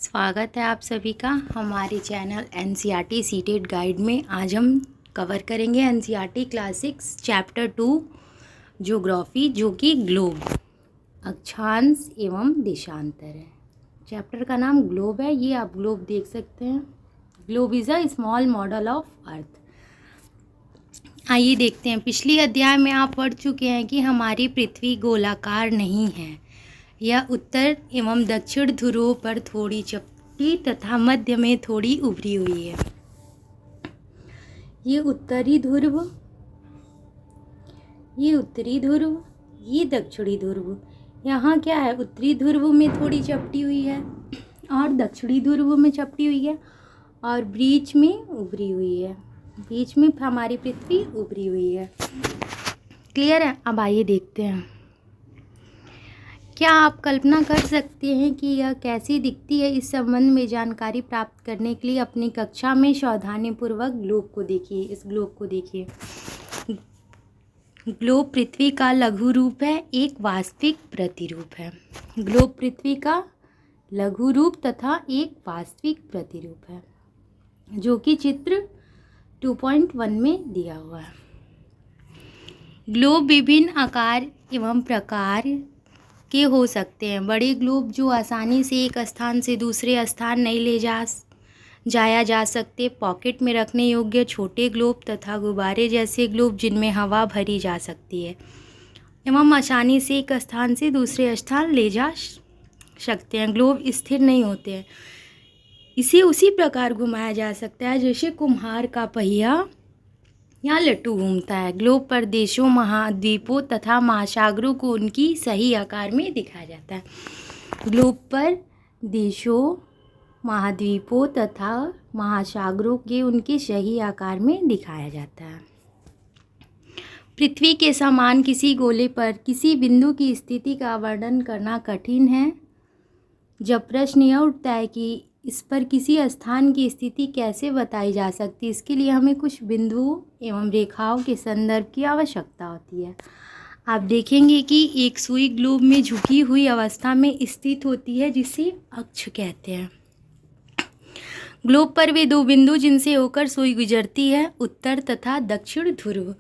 स्वागत है आप सभी का हमारे चैनल एनसीईआरटी सीटेड गाइड में। आज हम कवर करेंगे एनसीईआरटी क्लास 6 चैप्टर 2 ज्योग्राफी, जो कि ग्लोब अक्षांश एवं देशांतर है। चैप्टर का नाम ग्लोब है। ये आप ग्लोब देख सकते हैं। Globe is a small model of earth. आइए देखते हैं। पिछली अध्याय में आप पढ़ चुके हैं कि हमारी पृथ्वी गोलाकार नहीं है। यह उत्तर एवं दक्षिण ध्रुवों पर थोड़ी चपटी तथा मध्य में थोड़ी उभरी हुई है। ये उत्तरी ध्रुव, ये दक्षिणी ध्रुव। यहाँ क्या है, उत्तरी ध्रुव में थोड़ी चपटी हुई है और दक्षिणी ध्रुव में चपटी हुई है और बीच में उभरी हुई है। बीच में हमारी पृथ्वी उभरी हुई है। क्लियर है। अब आइए देखते हैं। क्या आप कल्पना कर सकते हैं कि यह कैसी दिखती है? इस संबंध में जानकारी प्राप्त करने के लिए अपनी कक्षा में सावधानीपूर्वक ग्लोब को देखिए। इस ग्लोब को देखिए। ग्लोब पृथ्वी का लघु रूप है, एक वास्तविक प्रतिरूप है। ग्लोब पृथ्वी का लघु रूप तथा एक वास्तविक प्रतिरूप है, जो कि चित्र 2.1 में दिया हुआ है। ग्लोब विभिन्न आकार एवं प्रकार के हो सकते हैं। बड़े ग्लोब जो आसानी से एक स्थान से दूसरे स्थान नहीं ले जाया जा सकते, पॉकेट में रखने योग्य छोटे ग्लोब तथा गुब्बारे जैसे ग्लोब जिनमें हवा भरी जा सकती है एवं आसानी से एक स्थान से दूसरे स्थान ले जा सकते हैं। ग्लोब स्थिर नहीं होते हैं। इसे उसी प्रकार घुमाया जा सकता है जैसे कुम्हार का पहिया या लट्टू घूमता है। ग्लोब पर देशों, महाद्वीपों तथा महासागरों को उनकी सही आकार में दिखाया जाता है। ग्लोब पर देशों, महाद्वीपों तथा महासागरों के उनके सही आकार में दिखाया जाता है। पृथ्वी के समान किसी गोले पर किसी बिंदु की स्थिति का वर्णन करना कठिन है। जब प्रश्न यह उठता है कि इस पर किसी स्थान की स्थिति कैसे बताई जा सकती है, इसके लिए हमें कुछ बिंदुओं एवं रेखाओं के संदर्भ की आवश्यकता होती है। आप देखेंगे कि एक सुई ग्लोब में झुकी हुई अवस्था में स्थित होती है, जिसे अक्ष कहते हैं। ग्लोब पर वे दो बिंदु जिनसे होकर सुई गुजरती है, उत्तर तथा दक्षिण ध्रुव।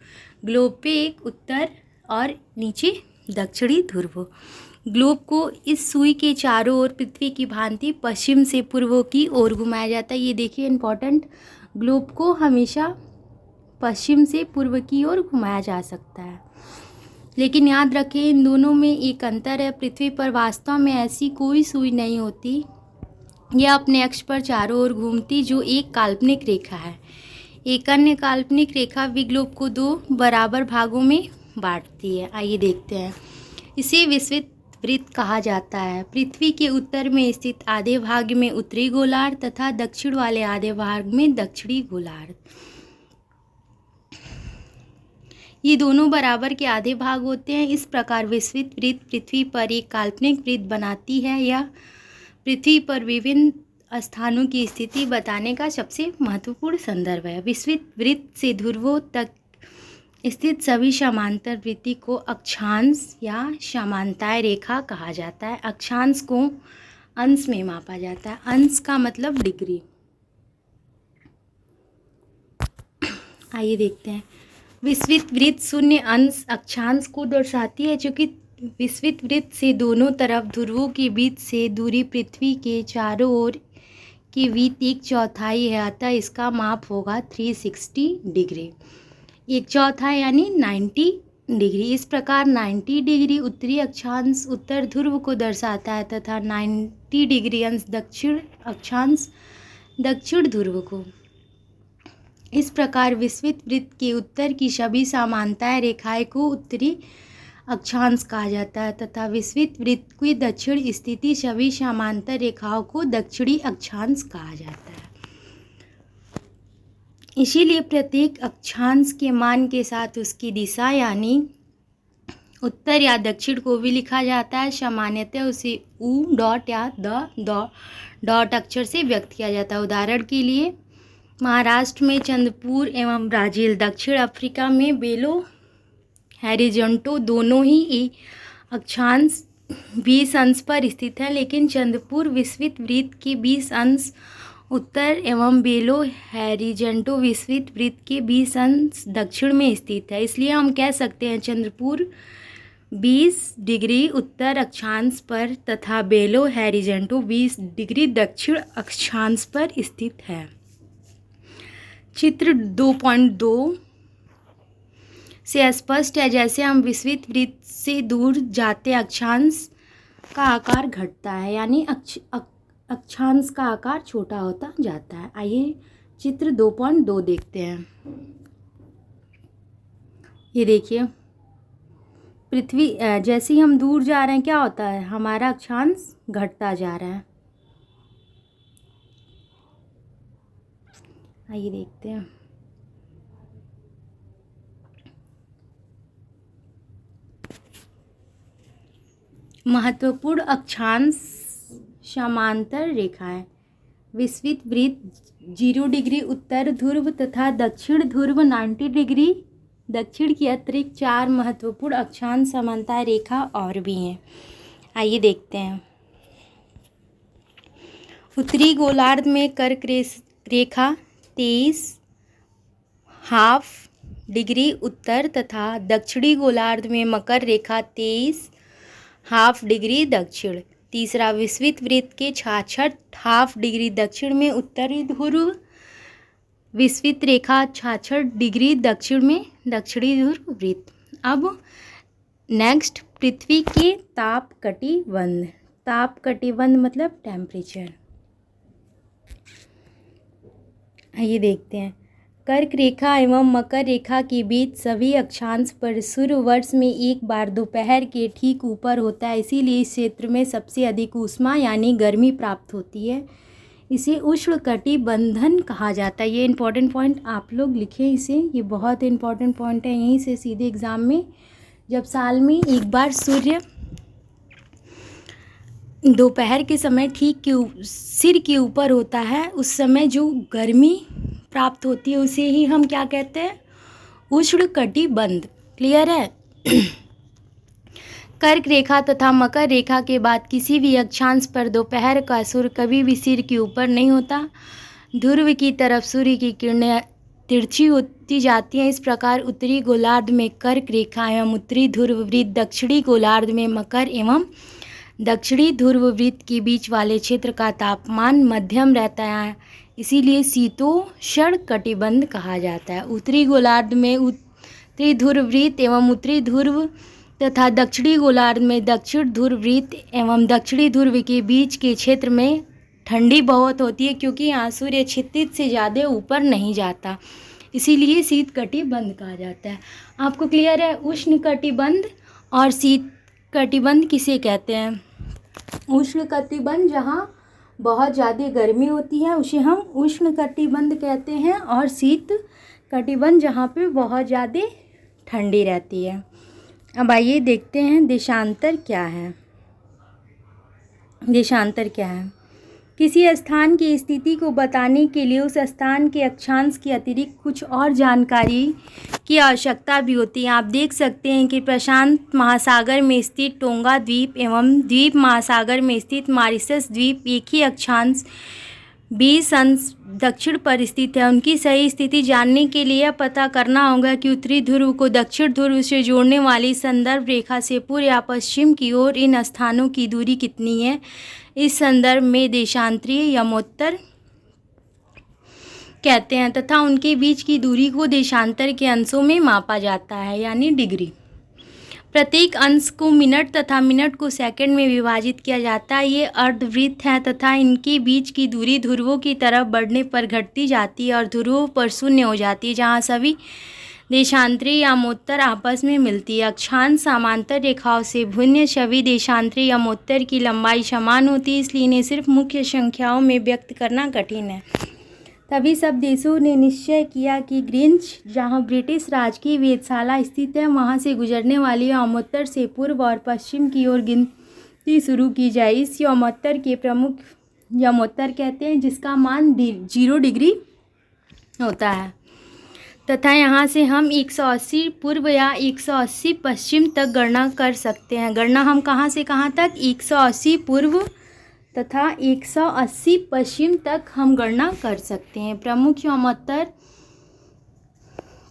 ग्लोब पे एक उत्तर और नीचे दक्षिणी ध्रुव। ग्लोब को इस सुई के चारों ओर पृथ्वी की भांति पश्चिम से पूर्व की ओर घुमाया जाता है। ये देखिए इम्पोर्टेंट, ग्लोब को हमेशा पश्चिम से पूर्व की ओर घुमाया जा सकता है। लेकिन याद रखें, इन दोनों में एक अंतर है। पृथ्वी पर वास्तव में ऐसी कोई सुई नहीं होती। यह अपने अक्ष पर चारों ओर घूमती, जो एक काल्पनिक रेखा है। एक अन्य काल्पनिक रेखा भी ग्लोब को दो बराबर भागों में बांटती है। आइए देखते हैं। इसे विस्तृत वृत्त कहा जाता है। पृथ्वी के उत्तर में स्थित आधे भाग में उत्तरी गोलार्ध तथा दक्षिण वाले आधे भाग में दक्षिणी गोलार्ध। ये दोनों बराबर के आधे भाग होते हैं। इस प्रकार विस्तृत वृत्त पृथ्वी पर एक काल्पनिक वृत्त बनाती है। यह पृथ्वी पर विभिन्न स्थानों की स्थिति बताने का सबसे महत्वपूर्ण संदर्भ है। विस्तृत वृत्त से ध्रुवों तक स्थित सभी समांतर वृत्ति को अक्षांश या समांतर रेखा कहा जाता है। अक्षांश को अंश में मापा जाता है। अंश का मतलब डिग्री। आइए देखते हैं। विस्तृत वृत्त शून्य अंश अक्षांश को दर्शाती है, क्योंकि विस्तृत वृत्त से दोनों तरफ ध्रुवों के बीच से दूरी पृथ्वी के चारों ओर के बीच 1/4 है। अतः इसका माप होगा 360 डिग्री। 1/4 यानी 90 डिग्री। इस प्रकार 90 डिग्री उत्तरी अक्षांश उत्तर ध्रुव को दर्शाता है तथा 90 डिग्री अंश दक्षिण अक्षांश दक्षिण ध्रुव को। इस प्रकार विस्तृत वृत्त के उत्तर की सभी समांतर रेखाएं को उत्तरी अक्षांश कहा जाता है तथा विस्तृत वृत्त की दक्षिण स्थिति सभी समांतर रेखाओं को दक्षिणी अक्षांश कहा जाता है। इसीलिए प्रत्येक अक्षांश के मान के साथ उसकी दिशा यानी उत्तर या दक्षिण को भी लिखा जाता है। सामान्यतः उसे U डॉट या द डॉट अक्षर से व्यक्त किया जाता है। उदाहरण के लिए महाराष्ट्र में चंद्रपुर एवं ब्राज़ील, दक्षिण अफ्रीका में बेलो हॉरिज़ॉन्टल दोनों ही अक्षांश 20 अंश पर स्थित है, लेकिन चंद्रपुर विस्तृत वृत्त के 20 अंश उत्तर एवं बेलो हैरिजेंटो विस्तृत वृत्त के 20 अंश दक्षिण में स्थित है। इसलिए हम कह सकते हैं चंद्रपुर 20 डिग्री उत्तर अक्षांश पर तथा बेलो हैरिजेंटो 20 डिग्री दक्षिण अक्षांश पर स्थित है। चित्र 2.2 से स्पष्ट है, जैसे हम विस्तृत वृत्त से दूर जाते अक्षांश का आकार घटता है, यानी अक्षांश का आकार छोटा होता जाता है। आइए चित्र 2.2 देखते हैं। ये देखिए, पृथ्वी जैसे ही हम दूर जा रहे हैं क्या होता है, हमारा अक्षांश घटता जा रहा है। आइए देखते हैं। महत्वपूर्ण अक्षांश समांतर रेखाएं। विस्तृत वृत्त 0 डिग्री उत्तर ध्रुव तथा दक्षिण ध्रुव 90 डिग्री दक्षिण की अतिरिक्त 4 महत्वपूर्ण अक्षांश समांतर रेखा और भी हैं। आइए देखते हैं। उत्तरी गोलार्ध में कर्क रेखा 23.5 डिग्री उत्तर तथा दक्षिणी गोलार्ध में मकर रेखा 23.5 डिग्री दक्षिण। तीसरा, विस्तृत वृत्त के 66.5 डिग्री दक्षिण में उत्तरी ध्रुव, विस्तृत रेखा 66 डिग्री दक्षिण में दक्षिणी ध्रुव वृत्त। अब नेक्स्ट, पृथ्वी के ताप कटिबंध। ताप कटिबंध मतलब टेम्परेचर। आइए देखते हैं। कर्क रेखा एवं मकर रेखा के बीच सभी अक्षांश पर सूर्य वर्ष में एक बार दोपहर के ठीक ऊपर होता है, इसीलिए इस क्षेत्र में सबसे अधिक ऊष्मा यानी गर्मी प्राप्त होती है। इसे उष्णकटिबंधन कहा जाता है। ये इंपॉर्टेंट पॉइंट आप लोग लिखें इसे, ये बहुत इंपॉर्टेंट पॉइंट है। यहीं से सीधे एग्ज़ाम में जब साल में एक बार सूर्य दोपहर के समय ठीक सिर के ऊपर होता है, उस समय जो गर्मी प्राप्त होती है उसे ही हम क्या कहते हैं, उष्णकटिबंध। क्लियर है। कर्क रेखा तथा मकर रेखा के बाद किसी भी अक्षांश पर दोपहर का सूर्य कभी भी सिर के ऊपर नहीं होता। ध्रुव की तरफ सूर्य की किरणें तिरछी होती जाती हैं। इस प्रकार उत्तरी गोलार्ध में कर्क रेखा एवं उत्तरी ध्रुव वृत्त, दक्षिणी गोलार्ध में मकर एवं दक्षिणी ध्रुव वृत्त के बीच वाले क्षेत्र का तापमान मध्यम रहता है, इसीलिए शीतोष्ण कटिबंध कहा जाता है। उत्तरी गोलार्ध में उत्तरी ध्रुव वृत्त एवं उत्तरी ध्रुव तथा दक्षिणी गोलार्ध में दक्षिण ध्रुव वृत्त एवं दक्षिणी ध्रुव के बीच के क्षेत्र में ठंडी बहुत होती है, क्योंकि यहाँ सूर्य क्षितिज से ज़्यादा ऊपर नहीं जाता, इसीलिए शीत कटिबंध कहा जाता है। आपको क्लियर है। उष्ण कटिबंध और शीत कटिबंध किसे कहते हैं? उष्ण कटिबंध जहाँ बहुत ज़्यादा गर्मी होती है उसे हम उष्ण कटिबंध कहते हैं, और शीत कटिबंध जहाँ पे बहुत ज़्यादा ठंडी रहती है। अब आइए देखते हैं देशांतर क्या है। देशांतर क्या है? किसी स्थान की स्थिति को बताने के लिए उस स्थान के अक्षांश के अतिरिक्त कुछ और जानकारी की आवश्यकता भी होती है। आप देख सकते हैं कि प्रशांत महासागर में स्थित टोंगा द्वीप एवं द्वीप महासागर में स्थित मॉरिशस द्वीप एक ही अक्षांश 20 अंश दक्षिण पर स्थित है। उनकी सही स्थिति जानने के लिए यह पता करना होगा कि उत्तरी ध्रुव को दक्षिण ध्रुव से जोड़ने वाली संदर्भ रेखा से पूर्व या पश्चिम की ओर इन स्थानों की दूरी कितनी है। इस संदर्भ में देशांतरीय यमोत्तर कहते हैं तथा उनके बीच की दूरी को देशांतर के अंशों में मापा जाता है, यानी डिग्री। प्रत्येक अंश को मिनट तथा मिनट को सेकंड में विभाजित किया जाता है। ये अर्धवृत्त हैं तथा इनके बीच की दूरी ध्रुवों की तरफ बढ़ने पर घटती जाती है और ध्रुवों पर शून्य हो जाती है, जहाँ सभी देशांतरी यमोत्तर आपस में मिलती है। अक्षांश समांतर रेखाओं से भिन्न सभी देशांतरी यमोत्तर की लंबाई समान होती है, इसलिए इन्हें सिर्फ मुख्य संख्याओं में व्यक्त करना कठिन है। तभी सब देशों ने निश्चय किया कि ग्रीनिच, जहां ब्रिटिश राज की वेधशाला स्थित है, वहां से गुजरने वाली यमोत्तर से पूर्व और पश्चिम की ओर गिनती शुरू की जाए। इस यमोत्तर के प्रमुख यमोत्तर कहते हैं, जिसका मान 0 डिग्री होता है। तथा यहाँ से हम 180 पूर्व या 180 पश्चिम तक गणना कर सकते हैं। गणना हम कहाँ से कहाँ तक, 180 पूर्व तथा 180 पश्चिम तक हम गणना कर सकते हैं। प्रमुख एवं उत्तर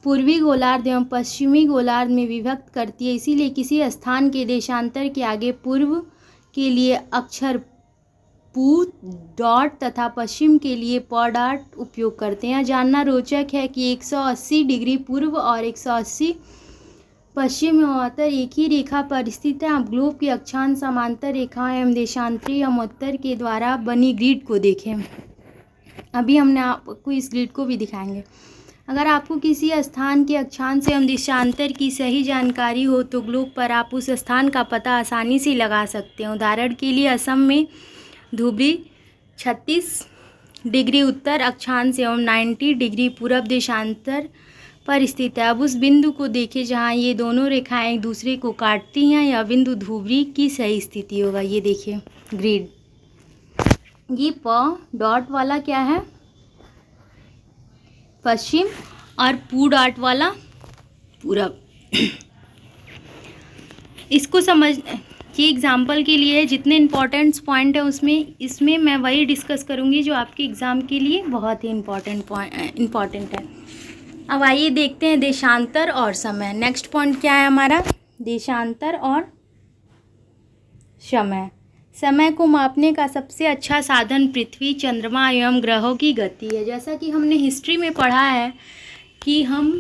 पूर्वी गोलार्ध एवं पश्चिमी गोलार्ध में विभक्त करती है, इसीलिए किसी स्थान के देशांतर के आगे पूर्व के लिए अक्षर पू डॉट तथा पश्चिम के लिए प डॉट उपयोग करते हैं। जानना रोचक है कि 180 डिग्री पूर्व और 180 पश्चिम एवं उत्तर एक ही रेखा पर स्थित है। आप ग्लोब की अक्षांश समांतर रेखाएं एवं देशांतरी एवं उत्तर के द्वारा बनी ग्रिड को देखें। अभी हमने आपको इस ग्रिड को भी दिखाएंगे। अगर आपको किसी स्थान के अक्षांश एवं देशांतर की सही जानकारी हो तो ग्लोब पर आप उस स्थान का पता आसानी से लगा सकते हैं। उदाहरण के लिए असम में धुबरी 36 डिग्री उत्तर अक्षांश एवं 90 डिग्री पूर्व देशांतर पर स्थित है। अब उस बिंदु को देखें जहां ये दोनों रेखाएं एक दूसरे को काटती हैं। यह बिंदु धुबरी की सही स्थिति होगा। ये देखिए ग्रिड। ये प डॉट वाला क्या है, पश्चिम, और पू डॉट वाला पूरब। इसको समझ कि एग्जाम्पल के लिए जितने इम्पोर्टेंट पॉइंट है इसमें मैं वही डिस्कस करूँगी जो आपके एग्ज़ाम के लिए बहुत ही इम्पोर्टेंट है। अब आइए देखते हैं देशांतर और समय। नेक्स्ट पॉइंट क्या है हमारा, देशांतर और समय। समय को मापने का सबसे अच्छा साधन पृथ्वी, चंद्रमा एवं ग्रहों की गति है। जैसा कि हमने हिस्ट्री में पढ़ा है कि हम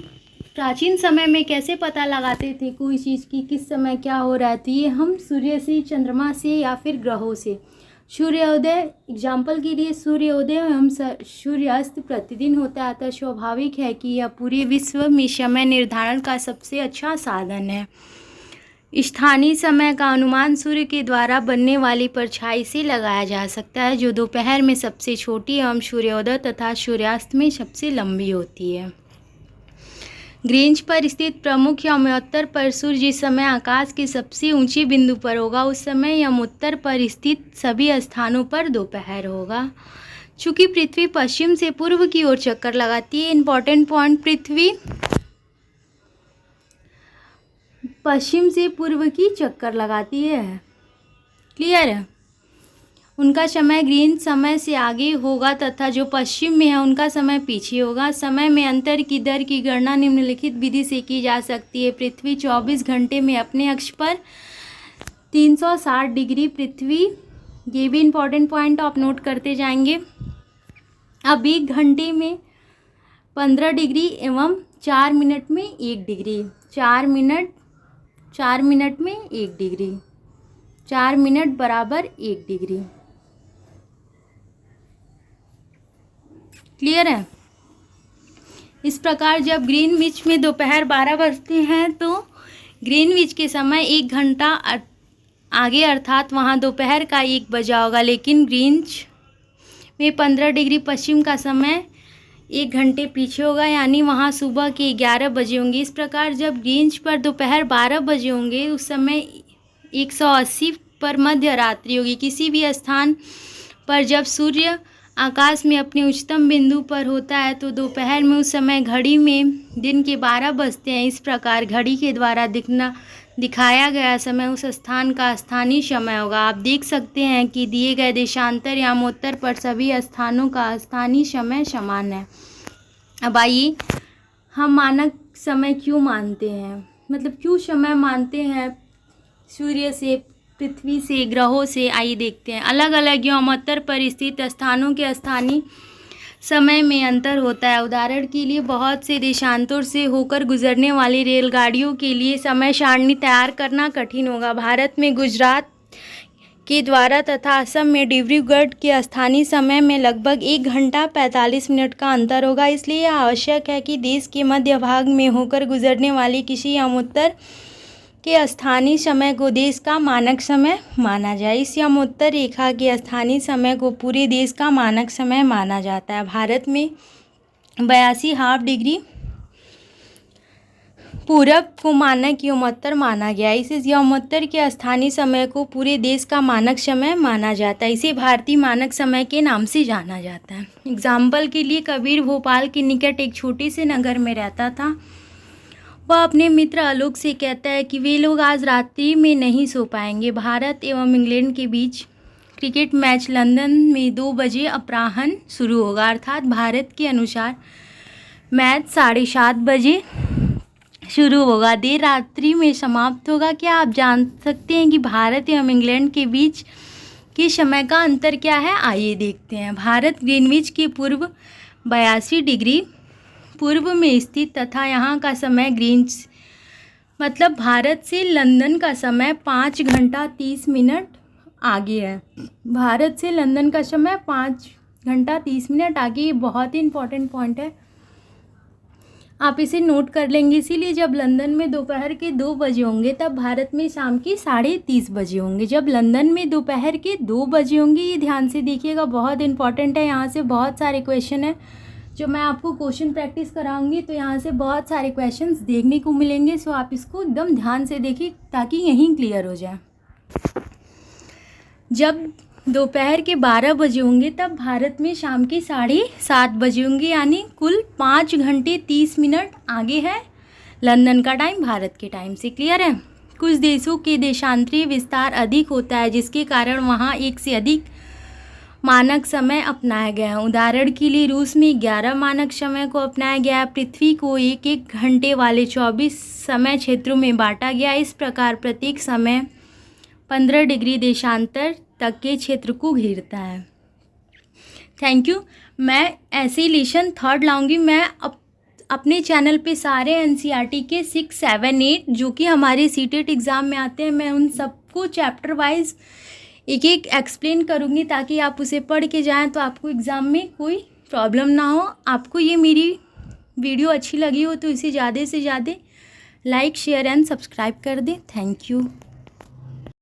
प्राचीन समय में कैसे पता लगाते थे कोई चीज़ की किस समय क्या हो रहा है, तो ये हम सूर्य से, चंद्रमा से या फिर ग्रहों से। सूर्योदय, एग्जाम्पल के लिए सूर्योदय एवं सूर्यास्त प्रतिदिन होता है, अतः स्वाभाविक है कि यह पूरे विश्व में समय निर्धारण का सबसे अच्छा साधन है। स्थानीय समय का अनुमान सूर्य के द्वारा बनने वाली परछाई से लगाया जा सकता है, जो दोपहर में सबसे छोटी एवं सूर्योदय तथा सूर्यास्त में सबसे लंबी होती है। ग्रीनिच पर स्थित प्रमुख एवं उत्तर पर सूर्य जिस समय आकाश के सबसे ऊंचे बिंदु पर होगा उस समय एवं उत्तर पर स्थित सभी स्थानों पर दोपहर होगा। चूँकि पृथ्वी पश्चिम से पूर्व की ओर चक्कर लगाती है, इंपॉर्टेंट पॉइंट, पृथ्वी पश्चिम से पूर्व की चक्कर लगाती है। क्लियर है। उनका समय ग्रीनिच समय से आगे होगा तथा जो पश्चिम में है उनका समय पीछे होगा। समय में अंतर की दर की गणना निम्नलिखित विधि से की जा सकती है। पृथ्वी 24 घंटे में अपने अक्ष पर 360 डिग्री पृथ्वी, ये भी इम्पोर्टेंट पॉइंट आप नोट करते जाएंगे। अब 1 घंटे में 15 डिग्री एवं 4 मिनट में 1 डिग्री, 4 मिनट में 1 डिग्री, 4 मिनट बराबर 1 डिग्री। क्लियर है। इस प्रकार जब ग्रीनविच में दोपहर 12 बजते हैं तो ग्रीनविच के समय 1 घंटा आगे अर्थात वहाँ दोपहर का 1 बजा होगा, लेकिन ग्रीनिच में 15 डिग्री पश्चिम का समय 1 घंटे पीछे होगा, यानी वहाँ सुबह के 11 बजे होंगे। इस प्रकार जब ग्रीनिच पर दोपहर 12 बजे होंगे उस समय 180 पर मध्य रात्रि होगी। किसी भी स्थान पर जब सूर्य आकाश में अपने उच्चतम बिंदु पर होता है तो दोपहर में उस समय घड़ी में दिन के 12 बजते हैं। इस प्रकार घड़ी के द्वारा दिखाया गया समय उस स्थान का स्थानीय समय होगा। आप देख सकते हैं कि दिए गए देशांतर या उत्तर पर सभी स्थानों का स्थानीय समय समान है। अब आइए हम मानक समय क्यों मानते हैं, मतलब क्यों समय मानते हैं सूर्य से, पृथ्वी से, ग्रहों से, आइए देखते हैं। अलग अलग एवं उत्तर पर स्थित स्थानों के स्थानीय समय में अंतर होता है। उदाहरण के लिए बहुत से देशांतरों से होकर गुजरने वाली रेलगाड़ियों के लिए समय सारणी तैयार करना कठिन होगा। भारत में गुजरात के द्वारा तथा असम में डिब्रूगढ़ के स्थानीय समय में लगभग 1 घंटा 45 मिनट का अंतर होगा। इसलिए यह आवश्यक है कि देश के मध्य भाग में होकर गुजरने वाली किसी एवं उत्तर के स्थानीय समय को देश का मानक समय माना जाए। इस एवं उत्तर रेखा के स्थानीय समय को पूरे देश का मानक समय माना जाता है। भारत में 82 हाफ डिग्री पूरब को मानक योमोत्तर माना गया। इस योमोत्तर के स्थानीय समय को पूरे देश का मानक समय माना जाता है। इसे भारतीय मानक समय के नाम से जाना जाता है। एग्जाम्पल के लिए कबीर भोपाल के निकट एक छोटे से नगर में रहता था। वह अपने मित्र आलोक से कहता है कि वे लोग आज रात्रि में नहीं सो पाएंगे। भारत एवं इंग्लैंड के बीच क्रिकेट मैच लंदन में 2 बजे अपराह्न शुरू होगा, अर्थात भारत के अनुसार मैच 7:30 बजे शुरू होगा, देर रात्रि में समाप्त होगा। क्या आप जान सकते हैं कि भारत एवं इंग्लैंड के बीच के समय का अंतर क्या है? आइए देखते हैं। भारत ग्रीनविच के पूर्व 82 डिग्री पूर्व में स्थित तथा यहाँ का समय ग्रीनच मतलब भारत से लंदन का समय 5 घंटा 30 मिनट आगे है। भारत से लंदन का समय 5 घंटा 30 मिनट आगे। ये बहुत ही इंपॉर्टेंट पॉइंट है, आप इसे नोट कर लेंगे। इसीलिए जब लंदन में दोपहर के 2 बजे होंगे तब भारत में शाम के 3:30 बजे होंगे। जब लंदन में दोपहर के 2 बजे होंगे, ये ध्यान से देखिएगा, बहुत इंपॉर्टेंट है। यहाँ से बहुत सारे क्वेश्चन हैं जो मैं आपको क्वेश्चन प्रैक्टिस कराऊंगी, तो यहाँ से बहुत सारे क्वेश्चंस देखने को मिलेंगे। सो आप इसको एकदम ध्यान से देखिए ताकि यहीं क्लियर हो जाए। जब दोपहर के 12 बजे होंगे तब भारत में शाम के 7:30 बजे होंगे, यानी कुल 5 घंटे 30 मिनट आगे है लंदन का टाइम भारत के टाइम से। क्लियर है? कुछ देशों के देशांतरीय विस्तार अधिक होता है, जिसके कारण वहाँ एक से अधिक मानक समय अपनाया गया है। उदाहरण के लिए रूस में 11 मानक समय को अपनाया गया है। पृथ्वी को 1-1 घंटे वाले 24 समय क्षेत्रों में बांटा गया। इस प्रकार प्रत्येक समय 15 डिग्री देशांतर तक के क्षेत्र को घेरता है। Thank you. मैं ऐसे ही लेसन 3 लाऊंगी। मैं अपने चैनल पे सारे एनसीईआरटी के 6, 7, 8 जो कि हमारे सीटेट एग्ज़ाम में आते हैं, मैं उन सबको चैप्टर वाइज एक एक एक्सप्लेन करूँगी ताकि आप उसे पढ़ के जाएं तो आपको एग्ज़ाम में कोई प्रॉब्लम ना हो। आपको ये मेरी वीडियो अच्छी लगी हो तो इसे ज़्यादा से ज़्यादा लाइक, शेयर एंड सब्सक्राइब कर दें। Thank you.